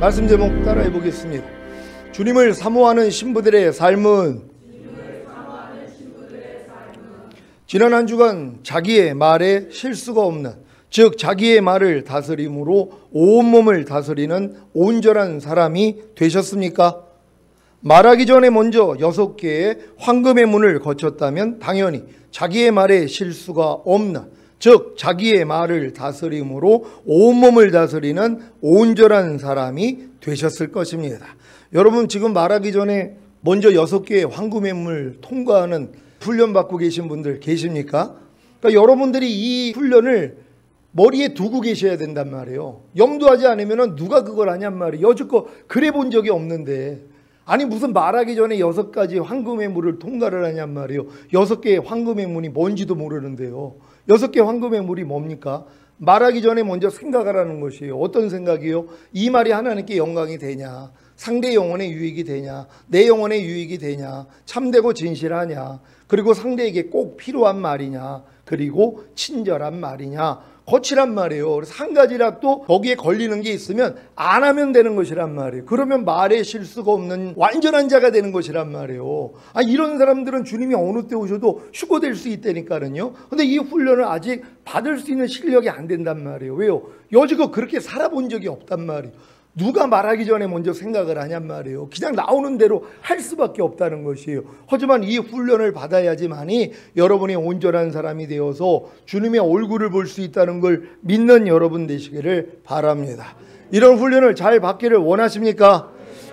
말씀 제목 따라해 보겠습니다. 주님을 사모하는 신부들의 삶은 지난 한 주간 자기의 말에 실수가 없는, 즉 자기의 말을 다스림으로 온몸을 다스리는 온전한 사람이 되셨습니까? 말하기 전에 먼저 6개의 황금의 문을 거쳤다면 당연히 자기의 말에 실수가 없는, 즉 자기의 말을 다스림으로 온몸을 다스리는 온전한 사람이 되셨을 것입니다. 여러분, 지금 말하기 전에 먼저 6개의 황금의 문을 통과하는 훈련 받고 계신 분들 계십니까? 그러니까 여러분들이 이 훈련을 머리에 두고 계셔야 된단 말이에요. 염두하지 않으면 누가 그걸 하냔 말이에요. 여지껏 그래 본 적이 없는데, 아니 무슨 말하기 전에 6가지 황금의 문을 통과를 하냔 말이에요. 6개의 황금의 문이 뭔지도 모르는데요. 6개 황금의 문이 뭡니까? 말하기 전에 먼저 생각하라는 것이에요. 어떤 생각이요? 이 말이 하나님께 영광이 되냐? 상대 영혼의 유익이 되냐? 내 영혼의 유익이 되냐? 참되고 진실하냐? 그리고 상대에게 꼭 필요한 말이냐? 그리고 친절한 말이냐? 거칠란 말이에요. 그래서 한 가지라도 거기에 걸리는 게 있으면 안 하면 되는 것이란 말이에요. 그러면 말에 실수가 없는 완전한 자가 되는 것이란 말이에요. 이런 사람들은 주님이 어느 때 오셔도 휴거될 수 있다니까요. 근데 이 훈련을 아직 받을 수 있는 실력이 안 된단 말이에요. 왜요? 여지껏 그렇게 살아본 적이 없단 말이에요. 누가 말하기 전에 먼저 생각을 하냔 말이에요. 그냥 나오는 대로 할 수밖에 없다는 것이에요. 하지만 이 훈련을 받아야지만이 여러분이 온전한 사람이 되어서 주님의 얼굴을 볼 수 있다는 걸 믿는 여러분 되시기를 바랍니다. 이런 훈련을 잘 받기를 원하십니까?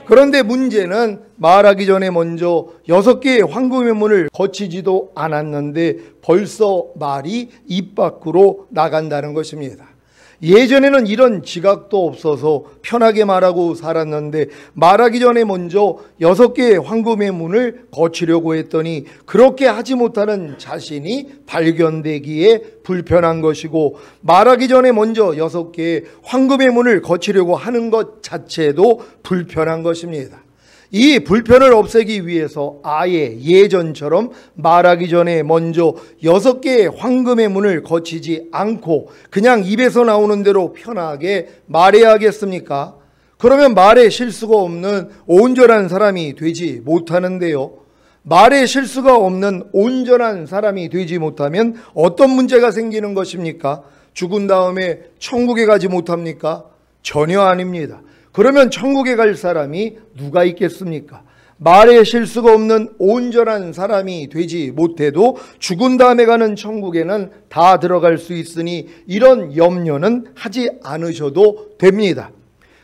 그런데 문제는 말하기 전에 먼저 6개의 황금의 문을 거치지도 않았는데 벌써 말이 입 밖으로 나간다는 것입니다. 예전에는 이런 지각도 없어서 편하게 말하고 살았는데 말하기 전에 먼저 6개의 황금의 문을 거치려고 했더니 그렇게 하지 못하는 자신이 발견되기에 불편한 것이고, 말하기 전에 먼저 6개의 황금의 문을 거치려고 하는 것 자체도 불편한 것입니다. 이 불편을 없애기 위해서 아예 예전처럼 말하기 전에 먼저 6개의 황금의 문을 거치지 않고 그냥 입에서 나오는 대로 편하게 말해야겠습니까? 그러면 말에 실수가 없는 온전한 사람이 되지 못하는데요. 말에 실수가 없는 온전한 사람이 되지 못하면 어떤 문제가 생기는 것입니까? 죽은 다음에 천국에 가지 못합니까? 전혀 아닙니다. 그러면 천국에 갈 사람이 누가 있겠습니까? 말에 실수가 없는 온전한 사람이 되지 못해도 죽은 다음에 가는 천국에는 다 들어갈 수 있으니 이런 염려는 하지 않으셔도 됩니다.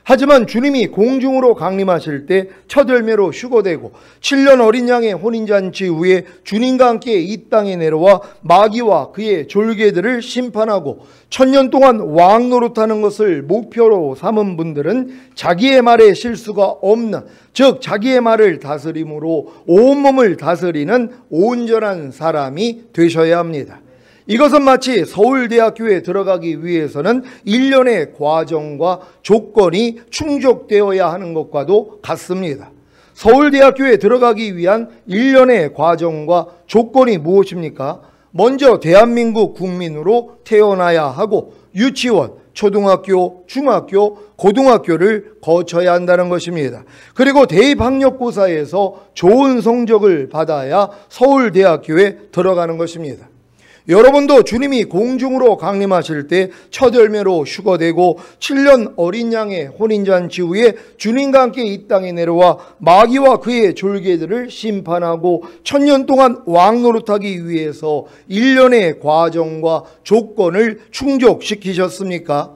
하지만 주님이 공중으로 강림하실 때 첫 열매로 휴거되고 7년 어린 양의 혼인잔치 후에 주님과 함께 이 땅에 내려와 마귀와 그의 졸개들을 심판하고 1000년 동안 왕 노릇하는 것을 목표로 삼은 분들은 자기의 말에 실수가 없는, 즉 자기의 말을 다스림으로 온몸을 다스리는 온전한 사람이 되셔야 합니다. 이것은 마치 서울대학교에 들어가기 위해서는 1년의 과정과 조건이 충족되어야 하는 것과도 같습니다. 서울대학교에 들어가기 위한 1년의 과정과 조건이 무엇입니까? 먼저 대한민국 국민으로 태어나야 하고 유치원, 초등학교, 중학교, 고등학교를 거쳐야 한다는 것입니다. 그리고 대입학력고사에서 좋은 성적을 받아야 서울대학교에 들어가는 것입니다. 여러분도 주님이 공중으로 강림하실 때 첫 열매로 휴거되고 7년 어린 양의 혼인잔치 후에 주님과 함께 이 땅에 내려와 마귀와 그의 졸개들을 심판하고 1000년 동안 왕 노릇하기 위해서 1년의 과정과 조건을 충족시키셨습니까?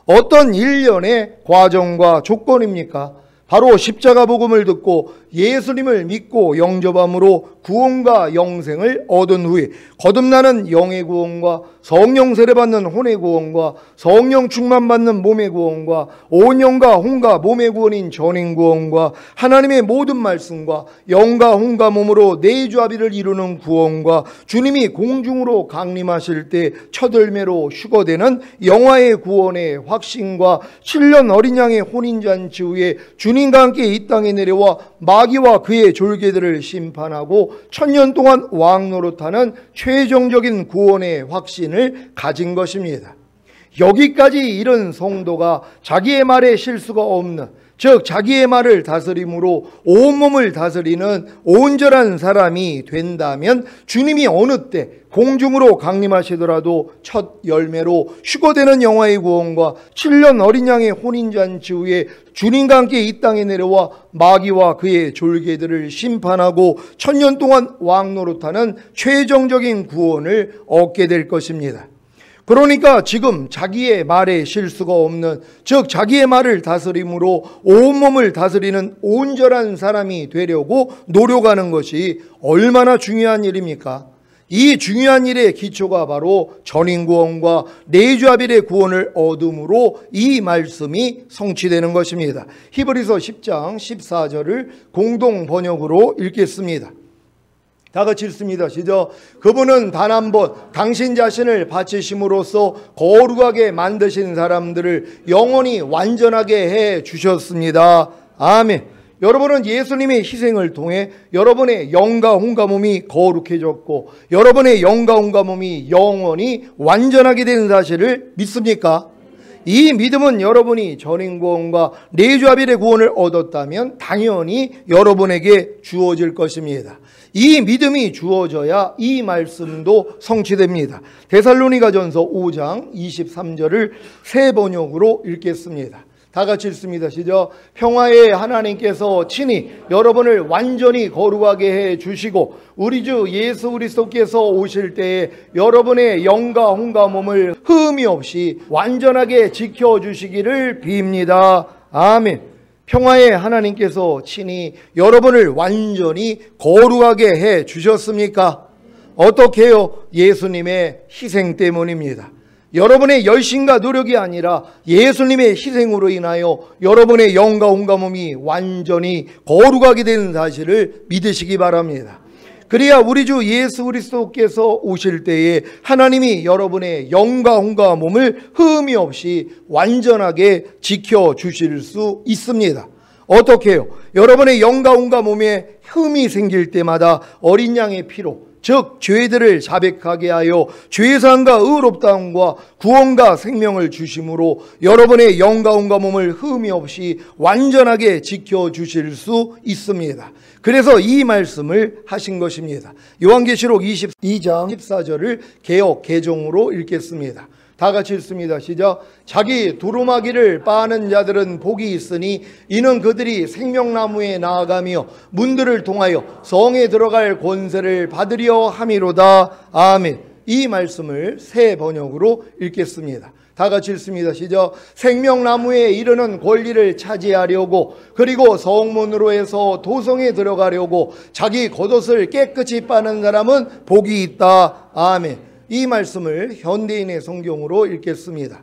어떤 1년의 과정과 조건입니까? 바로 십자가 복음을 듣고 예수님을 믿고 영접함으로 구원과 영생을 얻은 후에 거듭나는 영의 구원과 성령 세례받는 혼의 구원과 성령 충만받는 몸의 구원과 온 영과 혼과 몸의 구원인 전인 구원과 하나님의 모든 말씀과 영과 혼과 몸으로 내주합의를 이루는 구원과 주님이 공중으로 강림하실 때 첫 열매로 휴거되는 영화의 구원의 확신과 7년 어린 양의 혼인잔치 후에 주님과 함께 이 땅에 내려와 마귀와 그의 졸개들을 심판하고 1000년 동안 왕 노릇하는 최종적인 구원의 확신을 가진 것입니다. 여기까지 이른 성도가 자기의 말에 실수가 없는, 즉 자기의 말을 다스림으로 온몸을 다스리는 온전한 사람이 된다면 주님이 어느 때 공중으로 강림하시더라도 첫 열매로 휴거되는 영화의 구원과 7년 어린 양의 혼인잔치 후에 주님과 함께 이 땅에 내려와 마귀와 그의 졸개들을 심판하고 1000년 동안 왕노릇하는 최종적인 구원을 얻게 될 것입니다. 그러니까 지금 자기의 말에 실수가 없는, 즉 자기의 말을 다스림으로 온몸을 다스리는 온전한 사람이 되려고 노력하는 것이 얼마나 중요한 일입니까? 이 중요한 일의 기초가 바로 전인구원과 내주아벨의 구원을 얻음으로 이 말씀이 성취되는 것입니다. 히브리서 10장 14절을 공동 번역으로 읽겠습니다. 다 같이 읽습니다. 시작. 그분은 단 한 번 당신 자신을 바치심으로써 거룩하게 만드신 사람들을 영원히 완전하게 해 주셨습니다. 아멘. 여러분은 예수님의 희생을 통해 여러분의 영과 혼과 몸이 거룩해졌고 여러분의 영과 혼과 몸이 영원히 완전하게 된 사실을 믿습니까? 이 믿음은 여러분이 전인구원과 내주아벨의 구원을 얻었다면 당연히 여러분에게 주어질 것입니다. 이 믿음이 주어져야 이 말씀도 성취됩니다. 데살로니가전서 5장 23절을 새 번역으로 읽겠습니다. 다 같이 읽습니다. 시작. 평화의 하나님께서 친히 여러분을 완전히 거룩하게 해 주시고 우리 주 예수 그리스도께서 오실 때에 여러분의 영과 혼과 몸을 흠이 없이 완전하게 지켜주시기를 빕니다. 아멘. 평화의 하나님께서 친히 여러분을 완전히 거룩하게 해 주셨습니까? 어떻게 해요? 예수님의 희생 때문입니다. 여러분의 열심과 노력이 아니라 예수님의 희생으로 인하여 여러분의 영과 혼과 몸이 완전히 거룩하게 되는 사실을 믿으시기 바랍니다. 그래야 우리 주 예수 그리스도께서 오실 때에 하나님이 여러분의 영과 혼과 몸을 흠이 없이 완전하게 지켜주실 수 있습니다. 어떻게 해요? 여러분의 영과 혼과 몸에 흠이 생길 때마다 어린 양의 피로, 즉 죄들을 자백하게 하여 죄사함과 의롭다함과 구원과 생명을 주심으로 여러분의 영과 혼과 몸을 흠이 없이 완전하게 지켜주실 수 있습니다. 그래서 이 말씀을 하신 것입니다. 요한계시록 22장 14절을 개역 개정으로 읽겠습니다. 다 같이 읽습니다. 시작. 자기 두루마기를 빠는 자들은 복이 있으니 이는 그들이 생명나무에 나아가며 문들을 통하여 성에 들어갈 권세를 받으려 함이로다. 아멘. 이 말씀을 새 번역으로 읽겠습니다. 다 같이 읽습니다. 시작. 생명나무에 이르는 권리를 차지하려고 그리고 성문으로 해서 도성에 들어가려고 자기 겉옷을 깨끗이 빠는 사람은 복이 있다. 아멘. 이 말씀을 현대인의 성경으로 읽겠습니다.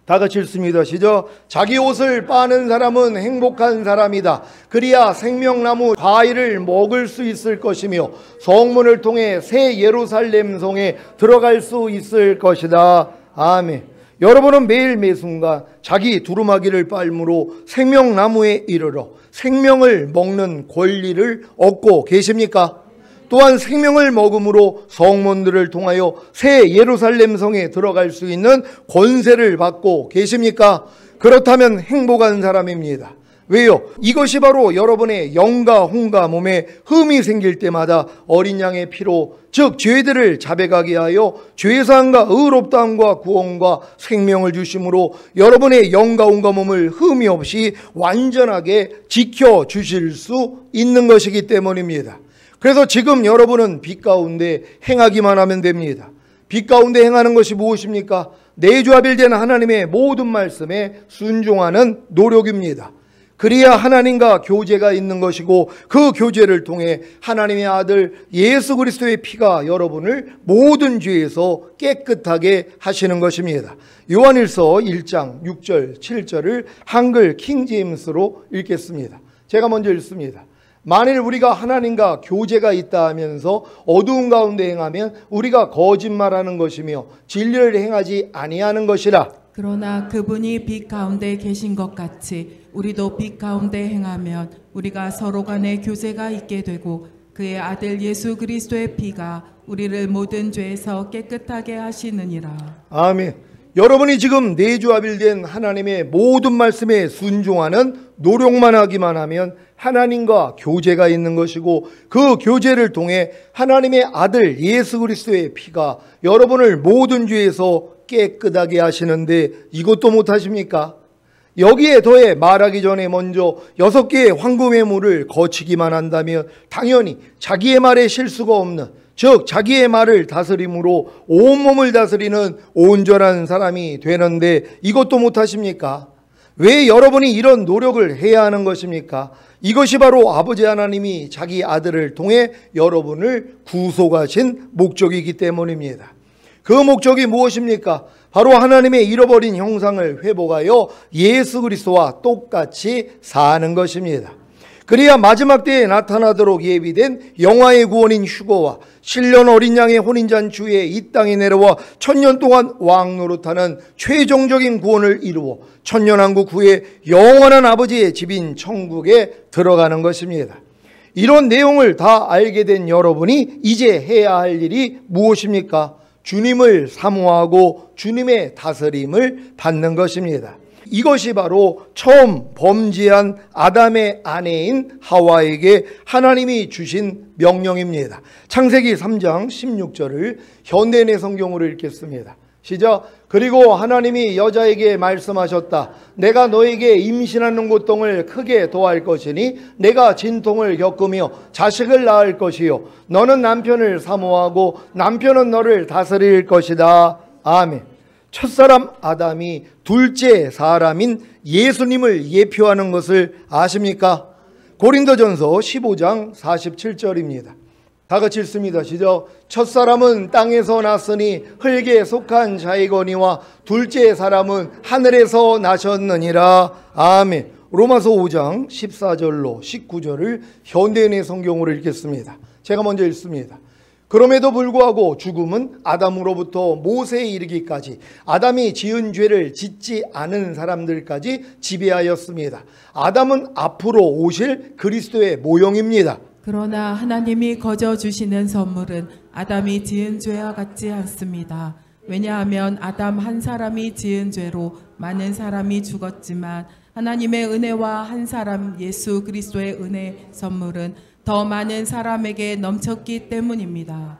다 같이 읽습니다. 시작. 자기 옷을 빠는 사람은 행복한 사람이다. 그리야 생명나무 과일을 먹을 수 있을 것이며 성문을 통해 새 예루살렘 성에 들어갈 수 있을 것이다. 아멘. 여러분은 매일 매순간 자기 두루마기를 빨므로 생명나무에 이르러 생명을 먹는 권리를 얻고 계십니까? 또한 생명을 먹음으로 성문들을 통하여 새 예루살렘 성에 들어갈 수 있는 권세를 받고 계십니까? 그렇다면 행복한 사람입니다. 왜요? 이것이 바로 여러분의 영과 혼과 몸에 흠이 생길 때마다 어린 양의 피로, 즉 죄들을 자백하게 하여 죄사함과 의롭다함과 구원과 생명을 주심으로 여러분의 영과 혼과 몸을 흠이 없이 완전하게 지켜주실 수 있는 것이기 때문입니다. 그래서 지금 여러분은 빛 가운데 행하기만 하면 됩니다. 빛 가운데 행하는 것이 무엇입니까? 내주아벨된 하나님의 모든 말씀에 순종하는 노력입니다. 그래야 하나님과 교제가 있는 것이고 그 교제를 통해 하나님의 아들 예수 그리스도의 피가 여러분을 모든 죄에서 깨끗하게 하시는 것입니다. 요한일서 1장 6절 7절을 한글 킹제임스로 읽겠습니다. 제가 먼저 읽습니다. 만일 우리가 하나님과 교제가 있다 하면서 어두운 가운데 행하면 우리가 거짓말하는 것이며 진리를 행하지 아니하는 것이라. 그러나 그분이 빛 가운데 계신 것 같이 우리도 빛 가운데 행하면 우리가 서로 간에 교제가 있게 되고 그의 아들 예수 그리스도의 피가 우리를 모든 죄에서 깨끗하게 하시느니라. 아멘. 여러분이 지금 내주합일된 하나님의 모든 말씀에 순종하는 노력만 하기만 하면 하나님과 교제가 있는 것이고, 그 교제를 통해 하나님의 아들 예수 그리스도의 피가 여러분을 모든 죄에서 깨끗하게 하시는데 이것도 못하십니까? 여기에 더해 말하기 전에 먼저 6개의 황금의 물을 거치기만 한다면 당연히 자기의 말에 실수가 없는, 즉 자기의 말을 다스림으로 온몸을 다스리는 온전한 사람이 되는데 이것도 못하십니까? 왜 여러분이 이런 노력을 해야 하는 것입니까? 이것이 바로 아버지 하나님이 자기 아들을 통해 여러분을 구속하신 목적이기 때문입니다. 그 목적이 무엇입니까? 바로 하나님의 잃어버린 형상을 회복하여 예수 그리스도와 똑같이 사는 것입니다. 그래야 마지막 때에 나타나도록 예비된 영화의 구원인 휴거와 신년 어린 양의 혼인잔치에 이 땅에 내려와 1000년 동안 왕노릇하는 최종적인 구원을 이루어 천년왕국 후에 영원한 아버지의 집인 천국에 들어가는 것입니다. 이런 내용을 다 알게 된 여러분이 이제 해야 할 일이 무엇입니까? 주님을 사모하고 주님의 다스림을 받는 것입니다. 이것이 바로 처음 범죄한 아담의 아내인 하와에게 하나님이 주신 명령입니다. 창세기 3장 16절을 현대인의 성경으로 읽겠습니다. 시작. 그리고 하나님이 여자에게 말씀하셨다. 내가 너에게 임신하는 고통을 크게 더할 것이니 내가 진통을 겪으며 자식을 낳을 것이요 너는 남편을 사모하고 남편은 너를 다스릴 것이다. 아멘. 첫사람 아담이 둘째 사람인 예수님을 예표하는 것을 아십니까? 고린도전서 15장 47절입니다. 다 같이 읽습니다. 시작. 첫사람은 땅에서 났으니 흙에 속한 자이거니와 둘째 사람은 하늘에서 나셨느니라. 아멘. 로마서 5장 14절로 19절을 현대인의 성경으로 읽겠습니다. 제가 먼저 읽습니다. 그럼에도 불구하고 죽음은 아담으로부터 모세에 이르기까지 아담이 지은 죄를 짓지 않은 사람들까지 지배하였습니다. 아담은 앞으로 오실 그리스도의 모형입니다. 그러나 하나님이 거저 주시는 선물은 아담이 지은 죄와 같지 않습니다. 왜냐하면 아담 한 사람이 지은 죄로 많은 사람이 죽었지만 하나님의 은혜와 한 사람 예수 그리스도의 은혜 선물은 더 많은 사람에게 넘쳤기 때문입니다.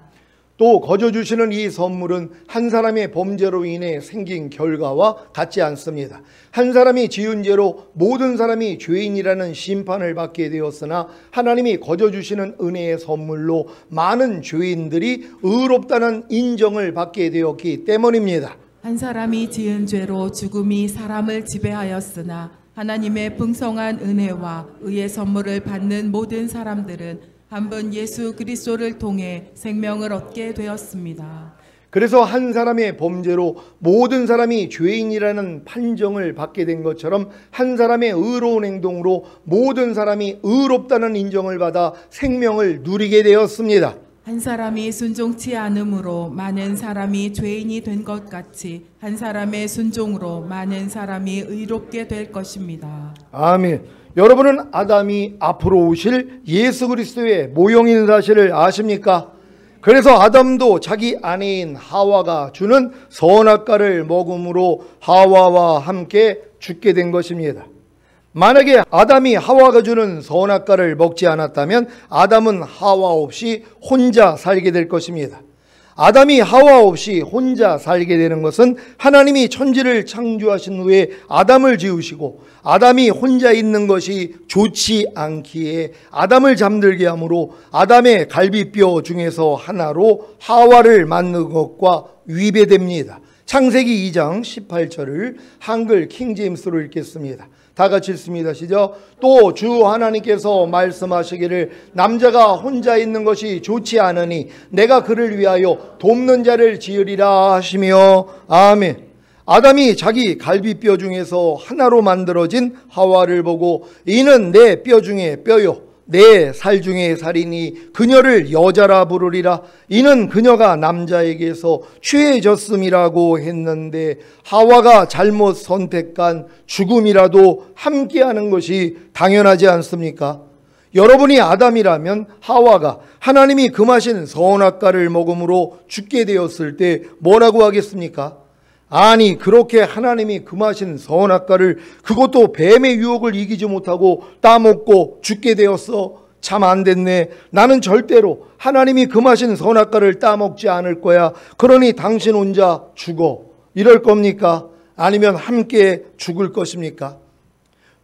또 거저 주시는 이 선물은 한 사람의 범죄로 인해 생긴 결과와 같지 않습니다. 한 사람이 지은 죄로 모든 사람이 죄인이라는 심판을 받게 되었으나 하나님이 거저 주시는 은혜의 선물로 많은 죄인들이 의롭다는 인정을 받게 되었기 때문입니다. 한 사람이 지은 죄로 죽음이 사람을 지배하였으나 하나님의 풍성한 은혜와 의의 선물을 받는 모든 사람들은 한 분 예수 그리스도를 통해 생명을 얻게 되었습니다. 그래서 한 사람의 범죄로 모든 사람이 죄인이라는 판정을 받게 된 것처럼 한 사람의 의로운 행동으로 모든 사람이 의롭다는 인정을 받아 생명을 누리게 되었습니다. 한 사람이 순종치 않음으로 많은 사람이 죄인이 된 것 같이 한 사람의 순종으로 많은 사람이 의롭게 될 것입니다. 아멘. 여러분은 아담이 앞으로 오실 예수 그리스도의 모형인 사실을 아십니까? 그래서 아담도 자기 아내인 하와가 주는 선악과를 먹음으로 하와와 함께 죽게 된 것입니다. 만약에 아담이 하와가 주는 선악과를 먹지 않았다면 아담은 하와 없이 혼자 살게 될 것입니다. 아담이 하와 없이 혼자 살게 되는 것은 하나님이 천지를 창조하신 후에 아담을 지으시고 아담이 혼자 있는 것이 좋지 않기에 아담을 잠들게 하므로 아담의 갈비뼈 중에서 하나로 하와를 만든 것과 위배됩니다. 창세기 2장 18절을 한글 킹제임스로 읽겠습니다. 다 같이 읽습니다. 시작. 또 주 하나님께서 말씀하시기를 남자가 혼자 있는 것이 좋지 않으니 내가 그를 위하여 돕는 자를 지으리라 하시며. 아멘. 아담이 자기 갈비뼈 중에서 하나로 만들어진 하와를 보고 이는 내 뼈 중에 뼈요 내 살 중에 살이니 그녀를 여자라 부르리라. 이는 그녀가 남자에게서 취해졌음이라고 했는데 하와가 잘못 선택한 죽음이라도 함께하는 것이 당연하지 않습니까? 여러분이 아담이라면 하와가 하나님이 금하신 선악과를 먹음으로 죽게 되었을 때 뭐라고 하겠습니까? 아니 그렇게 하나님이 금하신 선악과를 그것도 뱀의 유혹을 이기지 못하고 따먹고 죽게 되었어. 참 안 됐네. 나는 절대로 하나님이 금하신 선악과를 따먹지 않을 거야. 그러니 당신 혼자 죽어. 이럴 겁니까? 아니면 함께 죽을 것입니까?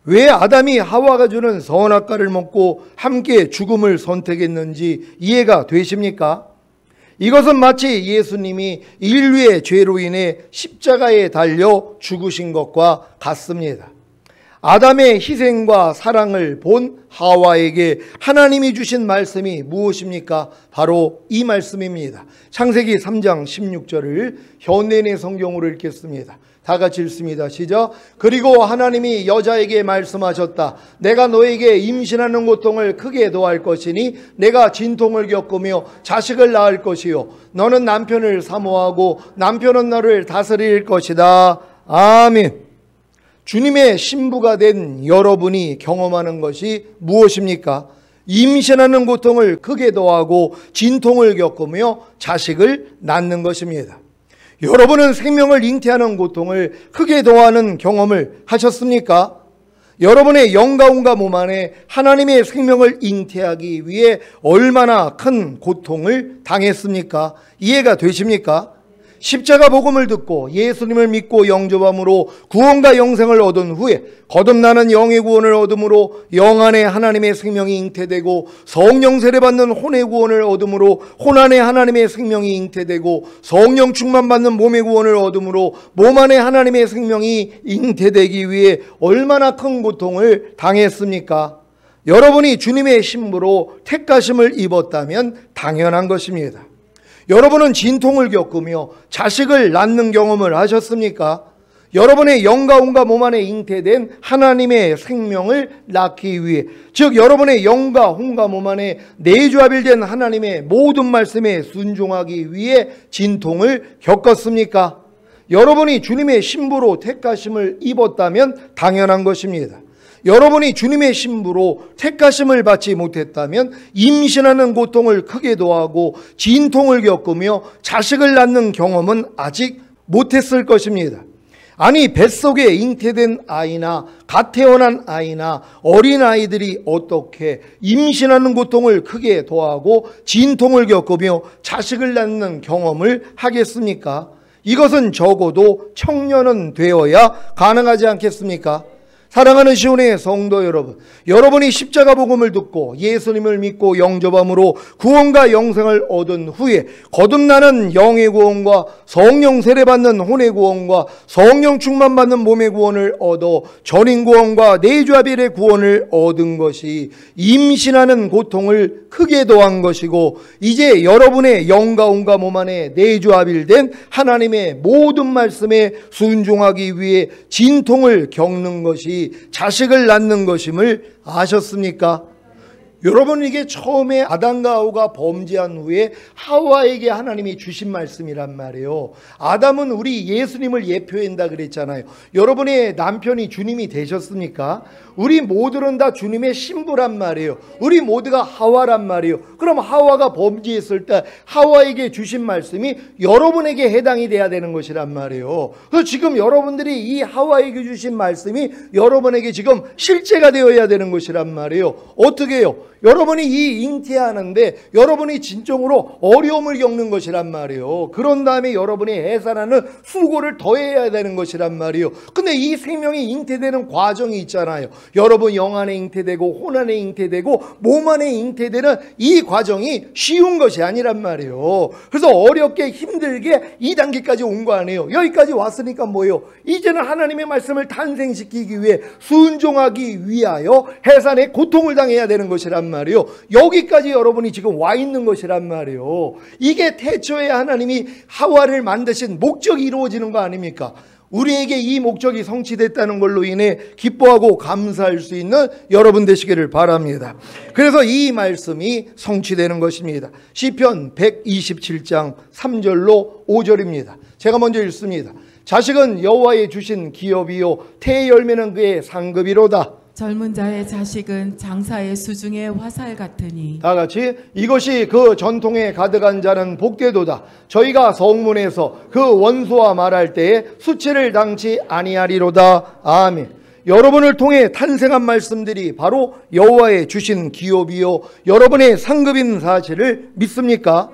왜 아담이 하와가 주는 선악과를 먹고 함께 죽음을 선택했는지 이해가 되십니까? 이것은 마치 예수님이 인류의 죄로 인해 십자가에 달려 죽으신 것과 같습니다. 아담의 희생과 사랑을 본 하와에게 하나님이 주신 말씀이 무엇입니까? 바로 이 말씀입니다. 창세기 3장 16절을 현대인의 성경으로 읽겠습니다. 다 같이 읽습니다. 시작. 그리고 하나님이 여자에게 말씀하셨다. 내가 너에게 임신하는 고통을 크게 더할 것이니 내가 진통을 겪으며 자식을 낳을 것이요 너는 남편을 사모하고 남편은 너를 다스릴 것이다. 아멘. 주님의 신부가 된 여러분이 경험하는 것이 무엇입니까? 임신하는 고통을 크게 더하고 진통을 겪으며 자식을 낳는 것입니다. 여러분은 생명을 잉태하는 고통을 크게 더하는 경험을 하셨습니까? 여러분의 영가운과 몸 안에 하나님의 생명을 잉태하기 위해 얼마나 큰 고통을 당했습니까? 이해가 되십니까? 십자가 복음을 듣고 예수님을 믿고 영접함으로 구원과 영생을 얻은 후에 거듭나는 영의 구원을 얻음으로 영 안에 하나님의 생명이 잉태되고 성령 세례받는 혼의 구원을 얻음으로 혼 안에 하나님의 생명이 잉태되고 성령 충만받는 몸의 구원을 얻음으로 몸 안에 하나님의 생명이 잉태되기 위해 얼마나 큰 고통을 당했습니까? 여러분이 주님의 신부로 택하심을 입었다면 당연한 것입니다. 여러분은 진통을 겪으며 자식을 낳는 경험을 하셨습니까? 여러분의 영과 혼과 몸 안에 잉태된 하나님의 생명을 낳기 위해, 즉 여러분의 영과 혼과 몸 안에 내주합일된 하나님의 모든 말씀에 순종하기 위해 진통을 겪었습니까? 여러분이 주님의 신부로 택하심을 입었다면 당연한 것입니다. 여러분이 주님의 신부로 택하심을 받지 못했다면 임신하는 고통을 크게 더하고 진통을 겪으며 자식을 낳는 경험은 아직 못했을 것입니다. 아니 뱃속에 잉태된 아이나 갓 태어난 아이나 어린아이들이 어떻게 임신하는 고통을 크게 더하고 진통을 겪으며 자식을 낳는 경험을 하겠습니까? 이것은 적어도 청년은 되어야 가능하지 않겠습니까? 사랑하는 시온의 성도 여러분, 여러분이 십자가 복음을 듣고 예수님을 믿고 영접함으로 구원과 영생을 얻은 후에 거듭나는 영의 구원과 성령 세례받는 혼의 구원과 성령 충만받는 몸의 구원을 얻어 전인 구원과 내주합일의 구원을 얻은 것이 임신하는 고통을 크게 더한 것이고, 이제 여러분의 영과 혼과 몸 안에 내주합일된 하나님의 모든 말씀에 순종하기 위해 진통을 겪는 것이 자식을 낳는 것임을 아셨습니까? 여러분, 이게 처음에 아담과 하와가 범죄한 후에 하와에게 하나님이 주신 말씀이란 말이에요. 아담은 우리 예수님을 예표한다 그랬잖아요. 여러분의 남편이 주님이 되셨습니까? 우리 모두는 다 주님의 신부란 말이에요. 우리 모두가 하와란 말이에요. 그럼 하와가 범죄했을 때 하와에게 주신 말씀이 여러분에게 해당이 돼야 되는 것이란 말이에요. 그래서 지금 여러분들이 이 하와에게 주신 말씀이 여러분에게 지금 실제가 되어야 되는 것이란 말이에요. 어떻게 해요? 여러분이 이 잉태하는데 여러분이 진정으로 어려움을 겪는 것이란 말이에요. 그런 다음에 여러분이 해산하는 수고를 더해야 되는 것이란 말이에요. 근데 이 생명이 잉태되는 과정이 있잖아요. 여러분 영 안에 잉태되고 혼 안에 잉태되고 몸 안에 잉태되는 이 과정이 쉬운 것이 아니란 말이에요. 그래서 어렵게 힘들게 이 단계까지 온 거 아니에요. 여기까지 왔으니까 뭐예요? 이제는 하나님의 말씀을 탄생시키기 위해 순종하기 위하여 해산의 고통을 당해야 되는 것이란 말이에요. 여기까지 여러분이 지금 와 있는 것이란 말이에요. 이게 태초에 하나님이 하와를 만드신 목적이 이루어지는 거 아닙니까? 우리에게 이 목적이 성취됐다는 걸로 인해 기뻐하고 감사할 수 있는 여러분 되시기를 바랍니다. 그래서 이 말씀이 성취되는 것입니다. 시편 127장 3절로 5절입니다. 제가 먼저 읽습니다. 자식은 여호와의 주신 기업이요 태의 열매는 그의 상급이로다. 젊은 자의 자식은 장사의 수중의 화살 같으니 다 같이 이것이 그 전통에 가득한 자는 복되도다. 저희가 성문에서 그 원수와 말할 때에 수치를 당치 아니하리로다. 아멘. 여러분을 통해 탄생한 말씀들이 바로 여호와의 주신 기업이요 여러분의 상급인 사실을 믿습니까?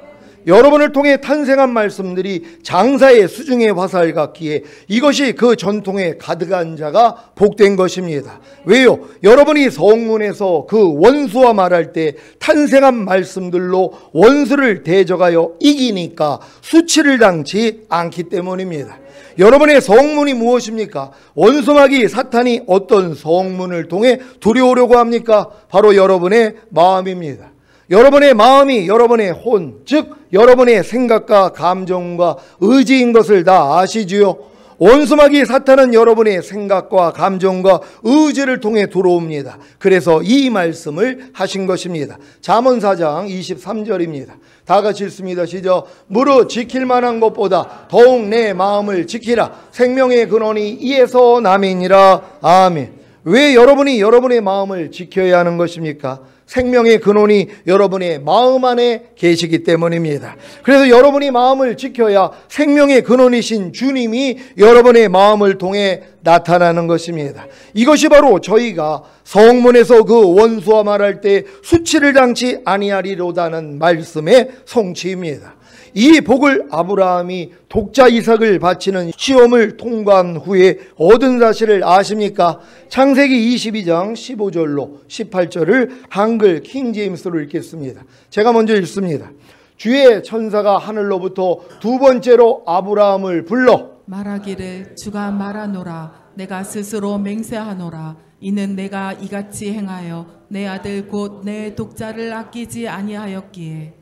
여러분을 통해 탄생한 말씀들이 장사의 수중의 화살 같기에 이것이 그 전통에 가득한 자가 복된 것입니다. 왜요? 여러분이 성문에서 그 원수와 말할 때 탄생한 말씀들로 원수를 대적하여 이기니까 수치를 당치 않기 때문입니다. 여러분의 성문이 무엇입니까? 원수마귀 사탄이 어떤 성문을 통해 들여오려고 합니까? 바로 여러분의 마음입니다. 여러분의 마음이 여러분의 혼, 즉 여러분의 생각과 감정과 의지인 것을 다 아시지요? 원수마귀 사탄은 여러분의 생각과 감정과 의지를 통해 들어옵니다. 그래서 이 말씀을 하신 것입니다. 잠언 4장 23절입니다. 다 같이 읽습니다. 시작. 무릇 지킬 만한 것보다 더욱 내 마음을 지키라. 생명의 근원이 이에서 남이니라. 아멘. 왜 여러분이 여러분의 마음을 지켜야 하는 것입니까? 생명의 근원이 여러분의 마음 안에 계시기 때문입니다. 그래서 여러분이 마음을 지켜야 생명의 근원이신 주님이 여러분의 마음을 통해 나타나는 것입니다. 이것이 바로 저희가 성문에서 그 원수와 말할 때 수치를 당치 아니하리로다는 말씀의 성취입니다. 이 복을 아브라함이 독자 이삭을 바치는 시험을 통과한 후에 얻은 사실을 아십니까? 창세기 22장 15절로 18절을 한글 킹제임스로 읽겠습니다. 제가 먼저 읽습니다. 주의 천사가 하늘로부터 두 번째로 아브라함을 불러 말하기를 주가 말하노라 내가 스스로 맹세하노라 이는 내가 이같이 행하여 내 아들 곧 내 독자를 아끼지 아니하였기에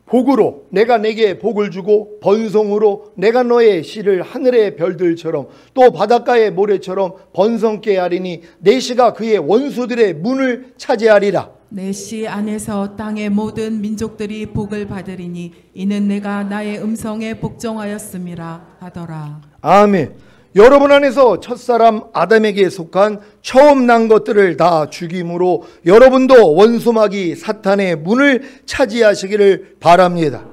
복으로 내가 내게 복을 주고 번성으로 내가 너의 씨를 하늘의 별들처럼 또 바닷가의 모래처럼 번성케 하리니 내 씨가 그의 원수들의 문을 차지하리라. 내 씨 안에서 땅의 모든 민족들이 복을 받으리니 이는 내가 나의 음성에 복종하였음이라 하더라. 아멘. 여러분 안에서 첫사람 아담에게 속한 처음 난 것들을 다 죽임으로 여러분도 원수마귀 사탄의 문을 차지하시기를 바랍니다.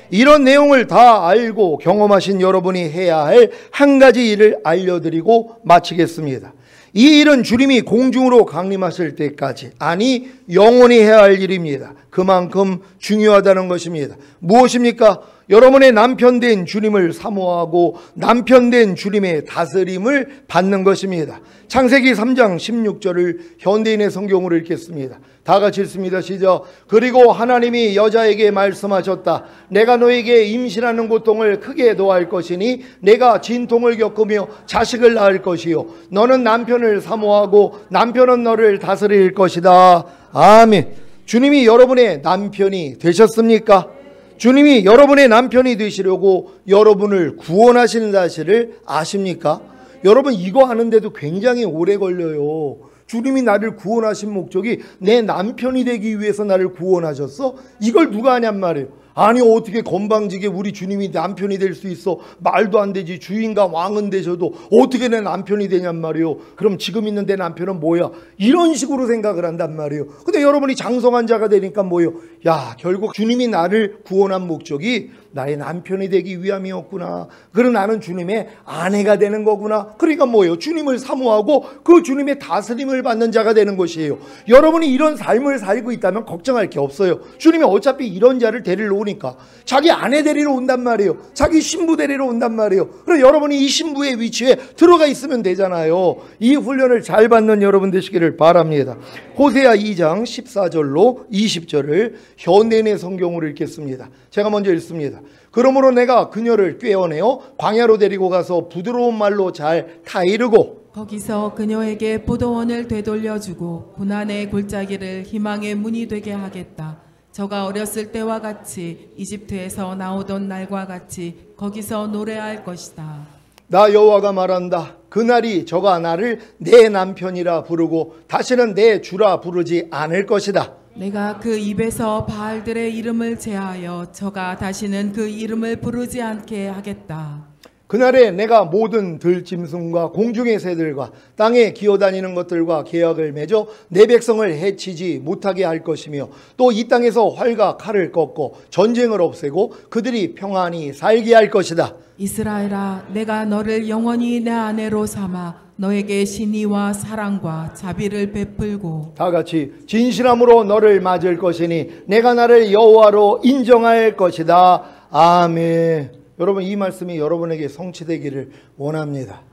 이런 내용을 다 알고 경험하신 여러분이 해야 할 한 가지 일을 알려드리고 마치겠습니다. 이 일은 주님이 공중으로 강림하실 때까지, 아니 영원히 해야 할 일입니다. 그만큼 중요하다는 것입니다. 무엇입니까? 여러분의 남편된 주님을 사모하고 남편된 주님의 다스림을 받는 것입니다. 창세기 3장 16절을 현대인의 성경으로 읽겠습니다. 다 같이 읽습니다. 시작. 그리고 하나님이 여자에게 말씀하셨다. 내가 너에게 임신하는 고통을 크게 더할 것이니 내가 진통을 겪으며 자식을 낳을 것이요 너는 남편을 사모하고 남편은 너를 다스릴 것이다. 아멘. 주님이 여러분의 남편이 되셨습니까? 주님이 여러분의 남편이 되시려고 여러분을 구원하시는 사실을 아십니까? 여러분 이거 하는데도 굉장히 오래 걸려요. 주님이 나를 구원하신 목적이 내 남편이 되기 위해서 나를 구원하셨어? 이걸 누가 하냔 말이에요. 아니 어떻게 건방지게 우리 주님이 남편이 될 수 있어? 말도 안 되지. 주인과 왕은 되셔도 어떻게 내 남편이 되냔 말이에요. 그럼 지금 있는 내 남편은 뭐야? 이런 식으로 생각을 한단 말이에요. 근데 여러분이 장성한 자가 되니까 뭐예요? 야, 결국 주님이 나를 구원한 목적이 나의 남편이 되기 위함이었구나. 그럼 나는 주님의 아내가 되는 거구나. 그러니까 뭐예요? 주님을 사모하고 그 주님의 다스림을 받는 자가 되는 것이에요. 여러분이 이런 삶을 살고 있다면 걱정할 게 없어요. 주님이 어차피 이런 자를 데리러 오니까 자기 아내 데리러 온단 말이에요. 자기 신부 데리러 온단 말이에요. 그럼 여러분이 이 신부의 위치에 들어가 있으면 되잖아요. 이 훈련을 잘 받는 여러분 되시기를 바랍니다. 호세아 2장 14절로 20절을 현대인의 성경으로 읽겠습니다. 제가 먼저 읽습니다. 그러므로 내가 그녀를 꿰어내어 광야로 데리고 가서 부드러운 말로 잘 타이르고 거기서 그녀에게 포도원을 되돌려주고 고난의 골짜기를 희망의 문이 되게 하겠다. 저가 어렸을 때와 같이 이집트에서 나오던 날과 같이 거기서 노래할 것이다. 나 여호와가 말한다. 그날이 저가 나를 내 남편이라 부르고 다시는 내 주라 부르지 않을 것이다. 내가 그 입에서 바알들의 이름을 제하여 저가 다시는 그 이름을 부르지 않게 하겠다. 그날에 내가 모든 들짐승과 공중의 새들과 땅에 기어다니는 것들과 계약을 맺어 내 백성을 해치지 못하게 할 것이며 또 이 땅에서 활과 칼을 꺾고 전쟁을 없애고 그들이 평안히 살게 할 것이다. 이스라엘아, 내가 너를 영원히 내 아내로 삼아 너에게 신의와 사랑과 자비를 베풀고 다 같이 진실함으로 너를 맞을 것이니 내가 나를 여호와로 인정할 것이다. 아멘. 여러분, 이 말씀이 여러분에게 성취되기를 원합니다.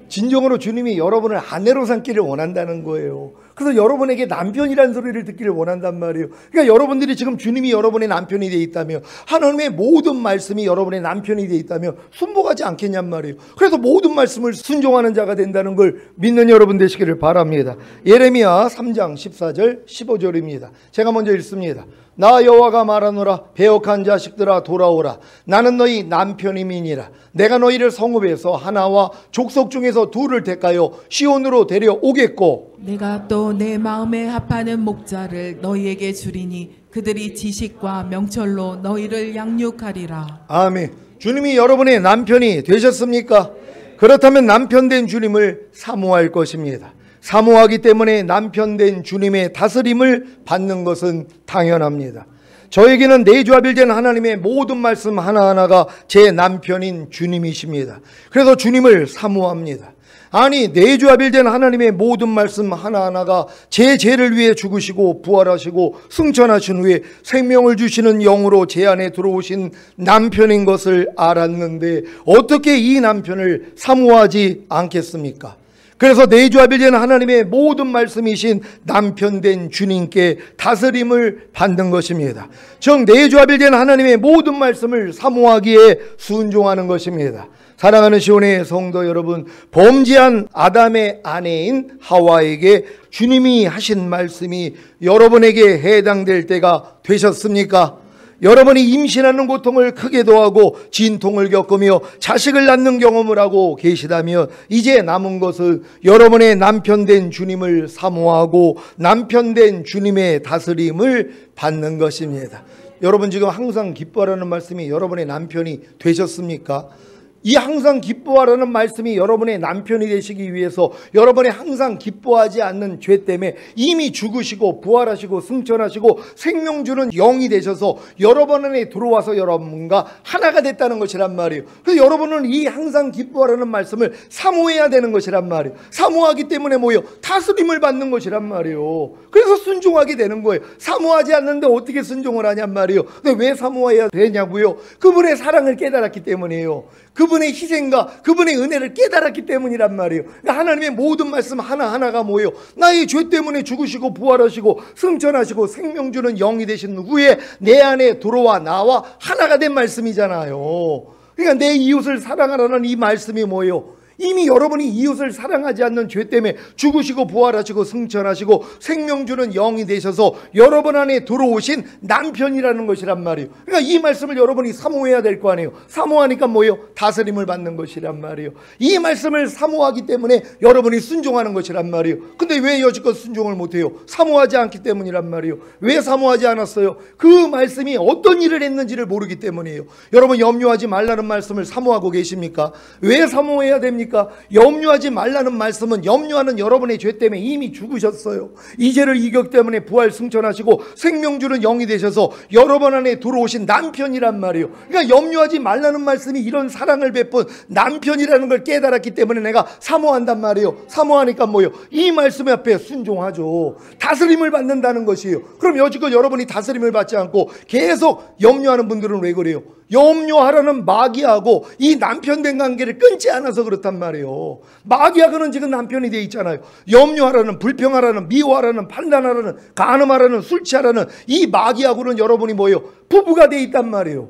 진정으로 주님이 여러분을 아내로 삼기를 원한다는 거예요. 그래서 여러분에게 남편이라는 소리를 듣기를 원한단 말이에요. 그러니까 여러분들이 지금 주님이 여러분의 남편이 되어 있다며, 하나님의 모든 말씀이 여러분의 남편이 되어 있다며 순복하지 않겠냔 말이에요. 그래서 모든 말씀을 순종하는 자가 된다는 걸 믿는 여러분 되시기를 바랍니다. 예레미야 3장 14절 15절입니다. 제가 먼저 읽습니다. 나 여호와가 말하노라. 배역한 자식들아 돌아오라. 나는 너희 남편임이니라. 내가 너희를 성읍에서 하나와 족속 중에서 둘을 택하여 시온으로 데려오겠고 내가 또 내 마음에 합하는 목자를 너희에게 주리니 그들이 지식과 명철로 너희를 양육하리라. 아멘. 주님이 여러분의 남편이 되셨습니까? 그렇다면 남편된 주님을 사모할 것입니다. 사모하기 때문에 남편된 주님의 다스림을 받는 것은 당연합니다. 저에게는 내조합일된 하나님의 모든 말씀 하나하나가 제 남편인 주님이십니다. 그래서 주님을 사모합니다. 아니, 내조합일된 하나님의 모든 말씀 하나하나가 제 죄를 위해 죽으시고 부활하시고 승천하신 후에 생명을 주시는 영으로 제 안에 들어오신 남편인 것을 알았는데 어떻게 이 남편을 사모하지 않겠습니까? 그래서 내조합일된 하나님의 모든 말씀이신 남편된 주님께 다스림을 받는 것입니다. 즉 내조합일된 하나님의 모든 말씀을 사모하기에 순종하는 것입니다. 사랑하는 시온의 성도 여러분, 범죄한 아담의 아내인 하와에게 주님이 하신 말씀이 여러분에게 해당될 때가 되셨습니까? 여러분이 임신하는 고통을 크게 더하고 진통을 겪으며 자식을 낳는 경험을 하고 계시다면 이제 남은 것은 여러분의 남편된 주님을 사모하고 남편된 주님의 다스림을 받는 것입니다. 여러분 지금 항상 기뻐하라는 말씀이 여러분의 남편이 되셨습니까? 이 항상 기뻐하라는 말씀이 여러분의 남편이 되시기 위해서 여러분이 항상 기뻐하지 않는 죄 때문에 이미 죽으시고 부활하시고 승천하시고 생명 주는 영이 되셔서 여러분 안에 들어와서 여러분과 하나가 됐다는 것이란 말이에요. 그래서 여러분은 이 항상 기뻐하라는 말씀을 사모해야 되는 것이란 말이에요. 사모하기 때문에 뭐예요? 다스림을 받는 것이란 말이에요. 그래서 순종하게 되는 거예요. 사모하지 않는데 어떻게 순종을 하냔 말이에요. 근데 왜 사모해야 되냐고요? 그분의 사랑을 깨달았기 때문이에요. 그분의 희생과 그분의 은혜를 깨달았기 때문이란 말이에요. 그러니까 하나님의 모든 말씀 하나하나가 뭐예요? 나의 죄 때문에 죽으시고 부활하시고 승천하시고 생명 주는 영이 되신 후에 내 안에 들어와 나와 하나가 된 말씀이잖아요. 그러니까 내 이웃을 사랑하라는 이 말씀이 뭐예요? 이미 여러분이 이웃을 사랑하지 않는 죄 때문에 죽으시고 부활하시고 승천하시고 생명 주는 영이 되셔서 여러분 안에 들어오신 남편이라는 것이란 말이에요. 그러니까 이 말씀을 여러분이 사모해야 될 거 아니에요. 사모하니까 뭐예요? 다스림을 받는 것이란 말이에요. 이 말씀을 사모하기 때문에 여러분이 순종하는 것이란 말이에요. 근데 왜 여지껏 순종을 못해요? 사모하지 않기 때문이란 말이에요. 왜 사모하지 않았어요? 그 말씀이 어떤 일을 했는지를 모르기 때문이에요. 여러분 염려하지 말라는 말씀을 사모하고 계십니까? 왜 사모해야 됩니까? 염려하지 말라는 말씀은 염려하는 여러분의 죄 때문에 이미 죽으셨어요. 이 죄를 이겼기 때문에 부활 승천하시고 생명 주는 영이 되셔서 여러분 안에 들어오신 남편이란 말이에요. 그러니까 염려하지 말라는 말씀이 이런 사랑을 베푼 남편이라는 걸 깨달았기 때문에 내가 사모한단 말이에요. 사모하니까 뭐예요? 이 말씀 앞에 순종하죠. 다스림을 받는다는 것이에요. 그럼 여지껏 여러분이 다스림을 받지 않고 계속 염려하는 분들은 왜 그래요? 염려하라는 마귀하고 이 남편된 관계를 끊지 않아서 그렇단 말이에요. 마귀하고는 지금 남편이 돼 있잖아요. 염려하라는, 불평하라는, 미워하라는, 판단하라는, 간음하라는, 술 취하라는 이 마귀하고는 여러분이 뭐예요? 부부가 돼 있단 말이에요.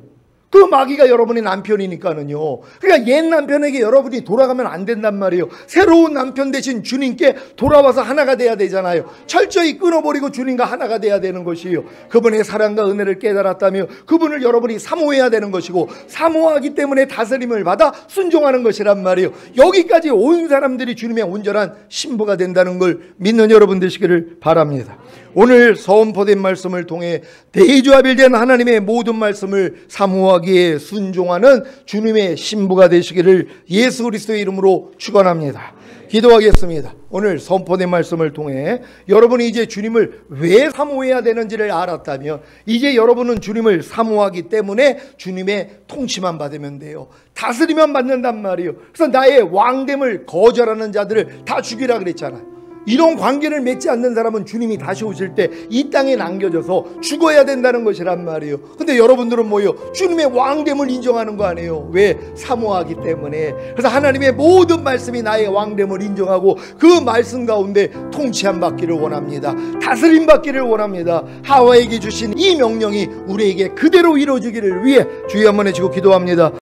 그 마귀가 여러분의 남편이니까는요. 그러니까 옛 남편에게 여러분이 돌아가면 안 된단 말이에요. 새로운 남편 되신 주님께 돌아와서 하나가 돼야 되잖아요. 철저히 끊어버리고 주님과 하나가 돼야 되는 것이에요. 그분의 사랑과 은혜를 깨달았다며 그분을 여러분이 사모해야 되는 것이고, 사모하기 때문에 다스림을 받아 순종하는 것이란 말이에요. 여기까지 온 사람들이 주님의 온전한 신부가 된다는 걸 믿는 여러분 되시기를 바랍니다. 오늘 선포된 말씀을 통해 대조합일된 하나님의 모든 말씀을 사모하기 사모하기에 순종하는 주님의 신부가 되시기를 예수 그리스도의 이름으로 축원합니다. 기도하겠습니다. 오늘 선포된 말씀을 통해 여러분이 이제 주님을 왜 사모해야 되는지를 알았다면 이제 여러분은 주님을 사모하기 때문에 주님의 통치만 받으면 돼요. 다스리면 받는단 말이에요. 그래서 나의 왕됨을 거절하는 자들을 다 죽이라 그랬잖아요. 이런 관계를 맺지 않는 사람은 주님이 다시 오실 때 이 땅에 남겨져서 죽어야 된다는 것이란 말이에요. 근데 여러분들은 뭐예요? 주님의 왕됨을 인정하는 거 아니에요. 왜? 사모하기 때문에. 그래서 하나님의 모든 말씀이 나의 왕됨을 인정하고 그 말씀 가운데 통치함 받기를 원합니다. 다스림 받기를 원합니다. 하와에게 주신 이 명령이 우리에게 그대로 이루어지기를 위해 주의 한번 해주고 기도합니다.